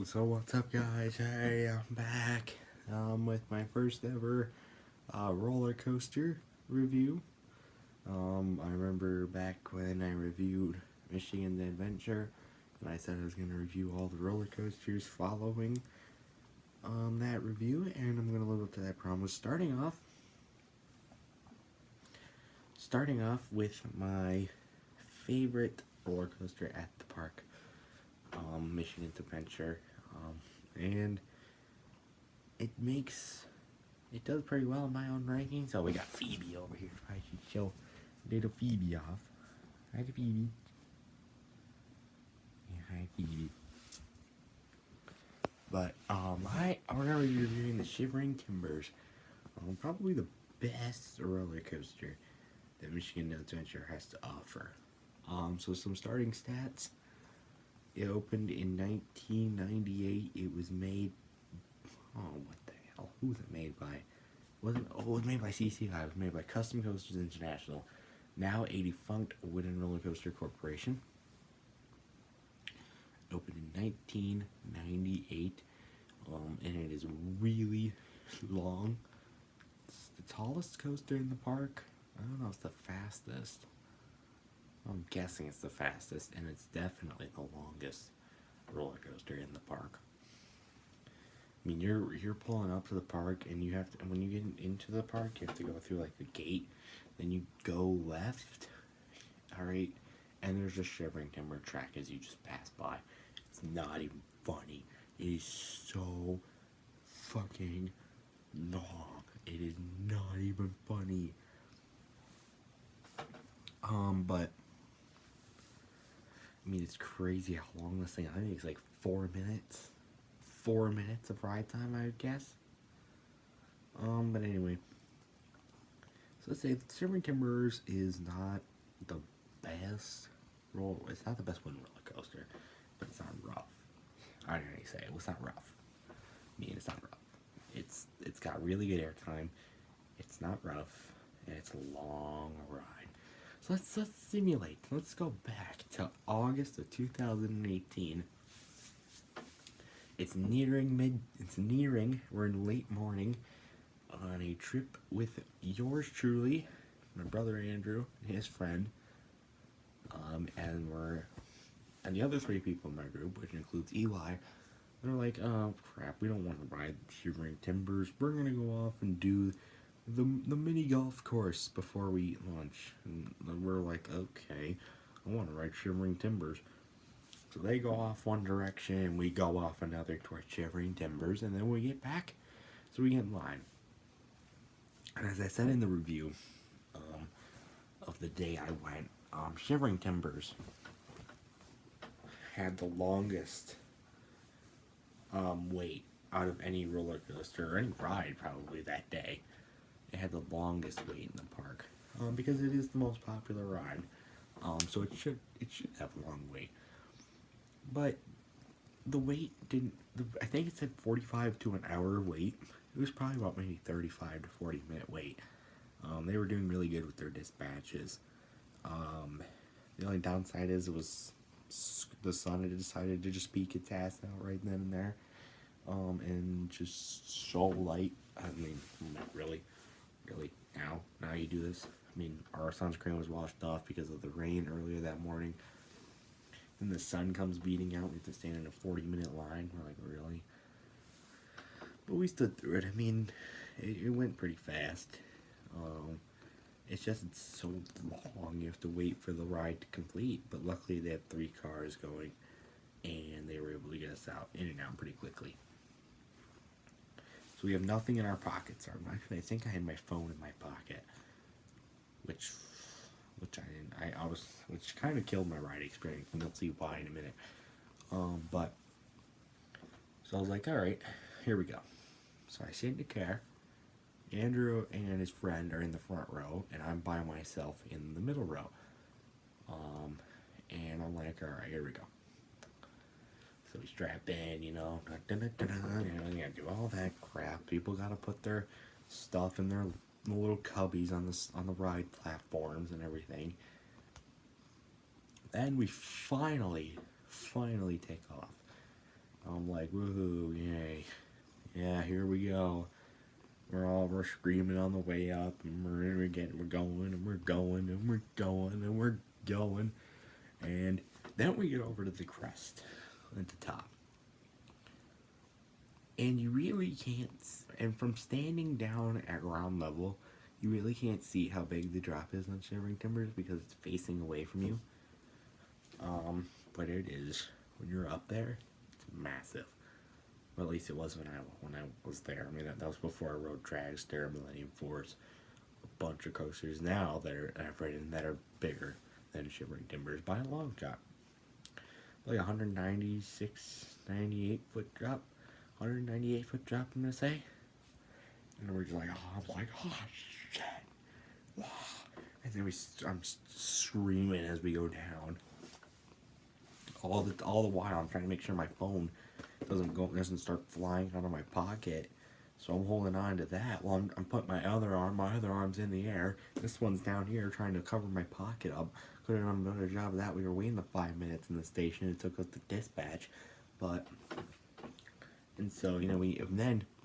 So what's up, guys? Hey, I'm back with my first ever roller coaster review. I remember back when I reviewed Michigan's Adventure, and I said I was going to review all the roller coasters following that review, and I'm going to live up to that promise. Starting off with my favorite roller coaster at the park, Michigan's Adventure, and it does pretty well in my own ranking. So we got Phoebe over here. I should show little Phoebe off. Hi, Phoebe. Yeah, hi, Phoebe. But we're gonna be reviewing the Shivering Timbers. Probably the best roller coaster that Michigan Adventure has to offer. So some starting stats. It opened in 1998. It was made. Oh, what the hell? Who was it made by? It was made by CCI. It was made by Custom Coasters International, now a defunct Wooden Roller Coaster Corporation. It opened in 1998, and it is really long. It's the tallest coaster in the park. I don't know if it's the fastest. I'm guessing it's the fastest, and it's definitely the longest roller coaster in the park. I mean, you're pulling up to the park, and you have to. And when you get into the park, you have to go through like the gate. Then you go left, all right, and there's a Shivering Timber track as you just pass by. It's not even funny. It is so fucking long. It is not even funny. But I mean, it's crazy how long this thing. I think it's like 4 minutes. 4 minutes of ride time, I would guess. But anyway. So let's say Shivering Timbers is not the best it's not the best wooden roller coaster, but it's not rough. I don't know how you say it. It's not rough. I mean, it's not rough. It's got really good airtime. It's not rough, and it's a long ride. So let's simulate. Let's go back to August of 2018. It's nearing. We're in late morning on a trip with yours truly, my brother Andrew, and his friend, and the other three people in my group, which includes Eli. They're like, oh crap, we don't want to ride Shivering Timbers. We're gonna go off and do the mini golf course before we eat lunch. And we're like, okay, I want to ride Shivering Timbers. So they go off one direction, and we go off another towards Shivering Timbers, and then we get back, so we get in line. And as I said in the review of the day I went, Shivering Timbers had the longest wait out of any roller coaster or any ride probably that day. It had the longest wait in the park because it is the most popular ride. So it should have a long wait. But the wait didn't. I think it said 45 to an hour wait. It was probably about maybe 35 to 40 minute wait. They were doing really good with their dispatches. The only downside is the sun had decided to just peek its ass out right then and there, and just so light. I mean, really, now you do this. I mean, our sunscreen was washed off because of the rain earlier that morning. Then the sun comes beating out. We have to stand in a 40-minute line. We're like, really? But we stood through it. I mean, it went pretty fast. It's so long. You have to wait for the ride to complete. But luckily, they had 3 cars going, and they were able to get us out in and out pretty quickly. So we have nothing in our pockets. Actually, I think I had my phone in my pocket, which I didn't. Which kind of killed my ride experience, and you'll see why in a minute. But so I was like, all right, here we go. So I sit in the car. Andrew and his friend are in the front row, and I'm by myself in the middle row. And I'm like, all right, here we go. So we strap in, you know, you gotta do all that crap. People gotta put their stuff in their little cubbies on the ride platforms and everything. Then we finally take off. I'm like, woohoo, yay. Yeah, here we go. We're screaming on the way up, and we're going, and we're going, and we're going, and we're going. And then we get over to the crest at the top. And you really can't, and from standing down at ground level, you really can't see how big the drop is on Shivering Timbers because it's facing away from you. But it is. When you're up there, it's massive. Well, at least it was when I was there. I mean, that was before I rode Dragster, Millennium Force, a bunch of coasters now I've ridden that are bigger than Shivering Timbers by a long shot. Like 196, 98 foot drop. 198 foot drop, I'm gonna say. And we're just like, oh shit. And then I'm screaming as we go down. All the while, I'm trying to make sure my phone doesn't start flying out of my pocket. So I'm holding on to that while I'm putting my other arm's in the air. This one's down here trying to cover my pocket up. Could have done a better job of that. We were waiting the 5 minutes in the station. It took us to dispatch, and so then we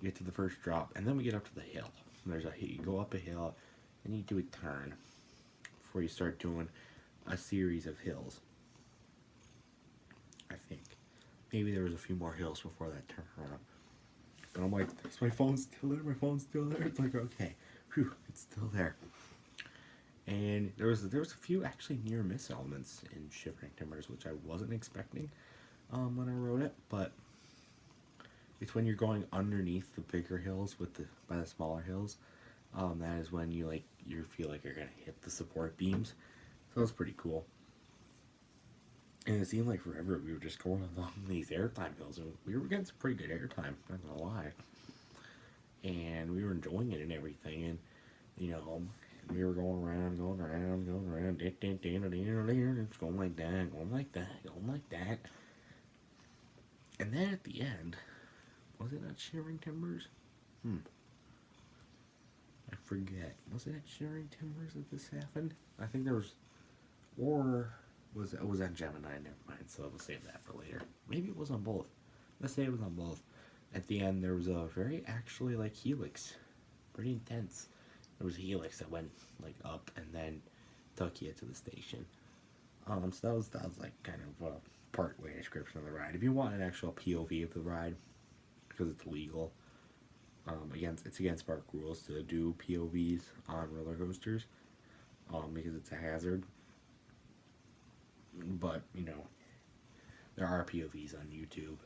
get to the first drop, and then we get up to the hill. You go up a hill, and you do a turn before you start doing a series of hills. I think maybe there was a few more hills before that turn around. And I'm like, is my phone still there? My phone's still there. It's like, okay, whew, it's still there. And there was a few actually near miss elements in Shivering Timbers, which I wasn't expecting when I rode it, but it's when you're going underneath the bigger hills by the smaller hills. That is when you feel like you're gonna hit the support beams. So it's pretty cool. And it seemed like forever we were just going along these airtime hills, and we were getting some pretty good airtime, not gonna lie. And we were enjoying it and everything, and we were going around, just going like that, going like that. And then at the end, was it at Shivering Timbers? I forget. Was it at Shivering Timbers that this happened? I think there was, or was at Gemini? Never mind. So we'll save that for later. Maybe it was on both. Let's say it was on both. At the end, there was a very actually helix, pretty intense. There was a helix that went up and then took you to the station. So that was kind of a part-way description of the ride. If you want an actual POV of the ride, because it's legal, it's against park rules to do POVs on roller coasters, because it's a hazard. But there are POVs on YouTube.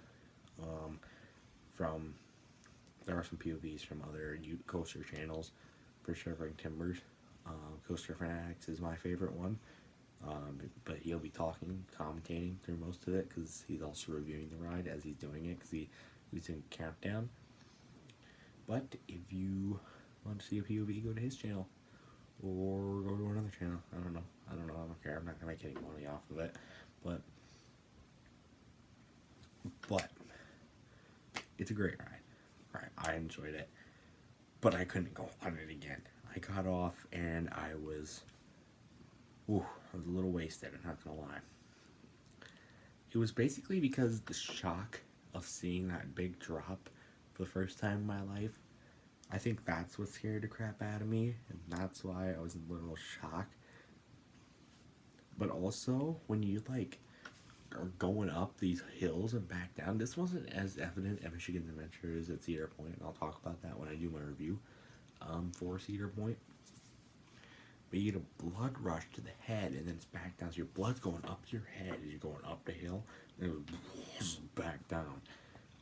There are some POVs from other coaster channels for Shivering Timbers. Coaster Fanatics is my favorite one. But he'll be commentating through most of it because he's also reviewing the ride as he's doing it because he's in Countdown. But if you want to see a POV, go to his channel or go to another channel. I don't know. I don't care. I'm not gonna make any money off of it, but it's a great ride. Right, I enjoyed it, but I couldn't go on it again. I got off and I was a little wasted, I'm not gonna lie. It was basically because the shock of seeing that big drop for the first time in my life. I think that's what scared the crap out of me, and that's why I was in a little shock. But also, when you are going up these hills and back down, this wasn't as evident at Michigan's Adventure as at Cedar Point, and I'll talk about that when I do my review for Cedar Point. But you get a blood rush to the head, and then it's back down, so your blood's going up to your head as you're going up the hill, and it was back down.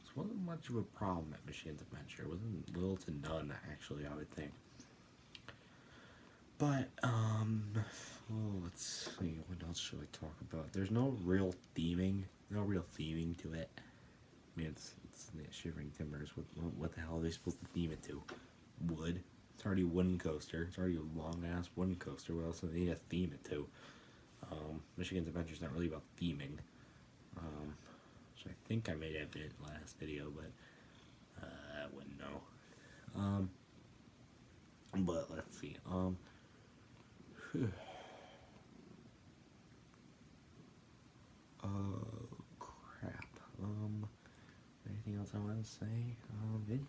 This wasn't much of a problem at Michigan's Adventure. It wasn't little to none, actually, I would think. But, let's see, what else should I talk about? There's no real theming to it. I mean, it's Shivering Timbers. What the hell are they supposed to theme it to? Wood. It's already a wooden coaster. It's already a long-ass wooden coaster. What else do they need to theme it to? Michigan's Adventure's not really about theming. So I think I made it in the last video, but I wouldn't know. But let's see. Crap. anything else I want to say?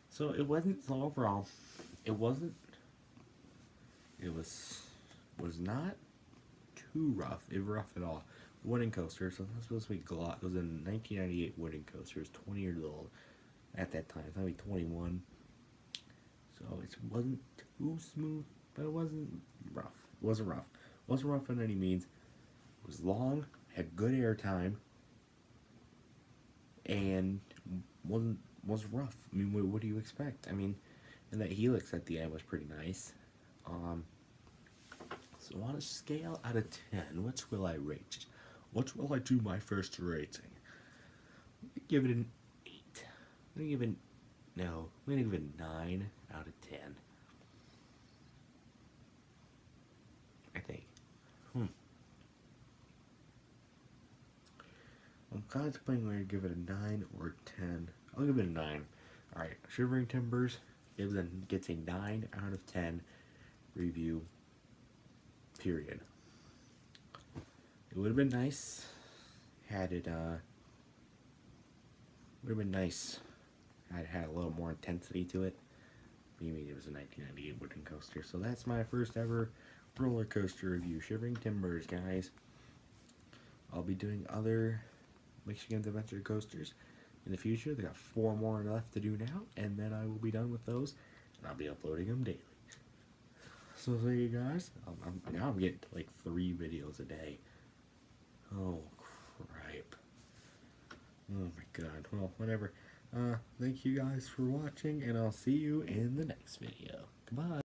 So it wasn't, so overall, it wasn't, it was not too rough, rough at all. Wooden coaster, so that's supposed to be Glock. It was a 1998 wooden coaster. It was 20 years old at that time. It's probably 21. So it wasn't too smooth, but it wasn't rough. It wasn't rough. It wasn't rough in any means. It was long, had good air time, and wasn't rough. I mean, what do you expect? I mean, and that helix at the end was pretty nice. So on a scale out of 10, what will I rate it? What will I do my first rating? Give it an 8. I'm gonna give it, no, I'm gonna give it a 9 out of 10. I think. I'm contemplating whether to give it a 9 or 10. I'll give it a 9. Alright, Shivering Timbers gets a 9 out of 10 review. Period. It would have been nice had it, would have been nice had it had a little more intensity to it. Maybe it was a 1998 wooden coaster. So that's my first ever roller coaster review. Shivering Timbers, guys. I'll be doing other Michigan's Adventure coasters in the future. They got 4 more left to do now, and then I will be done with those, and I'll be uploading them daily. So there you guys. Now I'm getting like 3 videos a day. Oh crap. Oh my god. Well, whatever. Thank you guys for watching, and I'll see you in the next video. Goodbye.